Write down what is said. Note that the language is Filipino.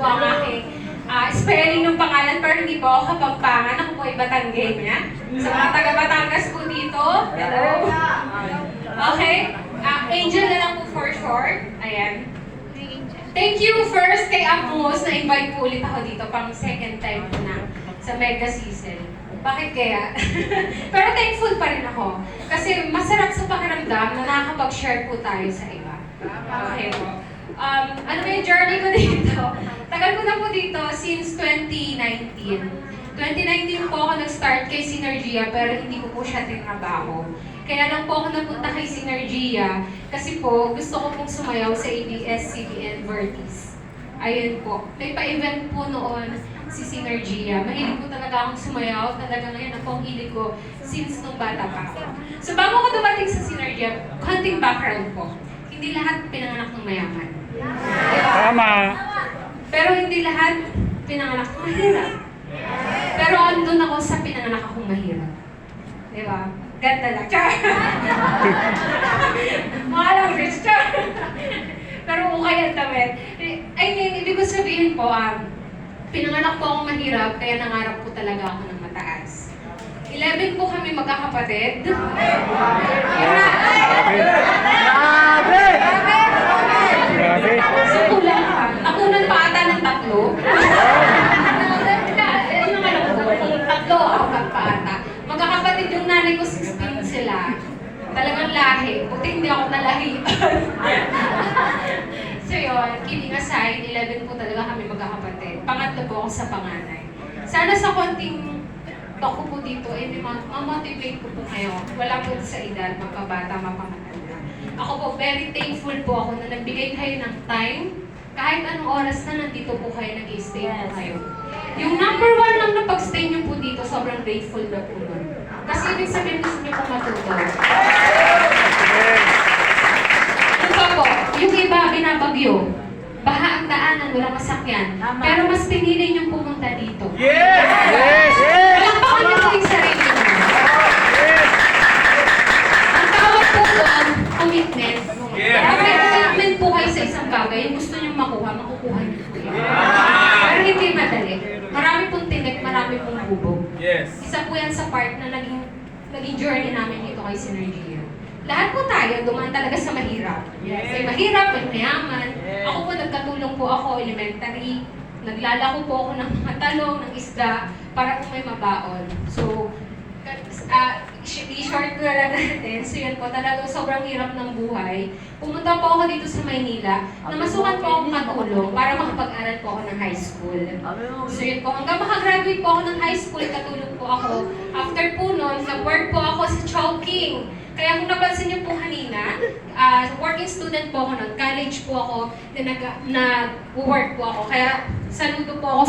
ang aking spelling ng pangalan, pero hindi po ako Kapampangan. Ako po ay Batanggenya. Sa mga taga-Batangas po dito. Hello. Okay. Angel na lang po for short. Ayan. Thank you first kay Amos na invite po ulit ako dito pang second time ko na sa Mega Season. Bakit kaya? Pero thankful pa rin ako. Kasi masarap sa pakiramdam na nakakapag-share po tayo sa iba. Okay po. Ano ba yung journey ko dito? Tagal ko na po dito since 2019. 2019 po ako nag-start kay Synergia pero hindi ko po siya tinabaho. Kaya lang po ako napunta kay Synergia kasi po gusto ko pong sumayaw sa ABS-CBN Vertis. Ayun po. May pa-event po noon si Synergia. Mahilig po talaga akong sumayaw. Talaga ngayon ako ang hilig ko since nung bata pa ako. So bago ko dumating sa Synergia, konting background po. Hindi lahat pinanganak ng mayaman. Tama. Pero hindi lahat pinanganak ng mahirap. Pero andun ako sa pinanganak akong mahirap. Di ba? Ganda lang. Char! Mga lang, Chris. Char! Pero okay ang damit. I mean, ibig ko sabihin po, pinanganak po akong mahirap, kaya nangarap po talaga ako ng mataas. 11 po kami magkakapatid. Grabe. So, kulang ka. Nakunan pa ata ng 3. Tatlo, 4 pa ata. Magkakapatid yung nanay ko, 16 sila. Talagang lahi. Buti hindi ako nalahian. So yun, kidding aside, 11 po talaga kami magkakapatid. Pangatlo po ako sa panganay. Sana sa konting talk ko po dito, ma-motivate ko po kayo. Wala po sa edad, magkabata, mapamatanda. Ako po, very thankful po ako na nagbigay kayo ng time. Kahit anong oras na nandito po kayo, nag-stay po kayo. Yung number 1 lang na pag-stay nyo po dito, sobrang grateful na po nun. Kasi ibig sabihin gusto nyo po matuto. Ano pa po, yung iba binabagyo. Baha ang daanan, walang masakyan. Pero mas pinili nyo pumunta dito. Yes! Yes! Yes! Palakpakan nyo po yung sarili nyo. Ang tawag po doon, commitment. Pag may commitment po kayo sa isang bagay, yung gusto nyo makuha, makukuha nyo po yun. Pero hindi madali. Marami pong tinik, marami pong bubog. Yes. Isa po yan sa part na naging journey namin dito kay Synergia. Lahat po tayo, dumaan talaga sa mahirap. May mahirap, may mayaman. Ako po, nagkatulong po ako, elementary. Naglalako po ako ng mga talong, ng isda, para po may mabaon. So, i-short na lang natin. So yun po, talagang sobrang hirap ng buhay. Pumunta po ako dito sa Maynila, na masukan po akong katulong para makapag-aral po ako ng high school. So yun po, hanggang makagraduate po ako ng high school, katulong po ako. After po nun, nag-work po ako sa Chowking. Kaya kung napansin niyo po kanina, working student po ako nun, college po ako, na nag-work po ako. Kaya saludo po ako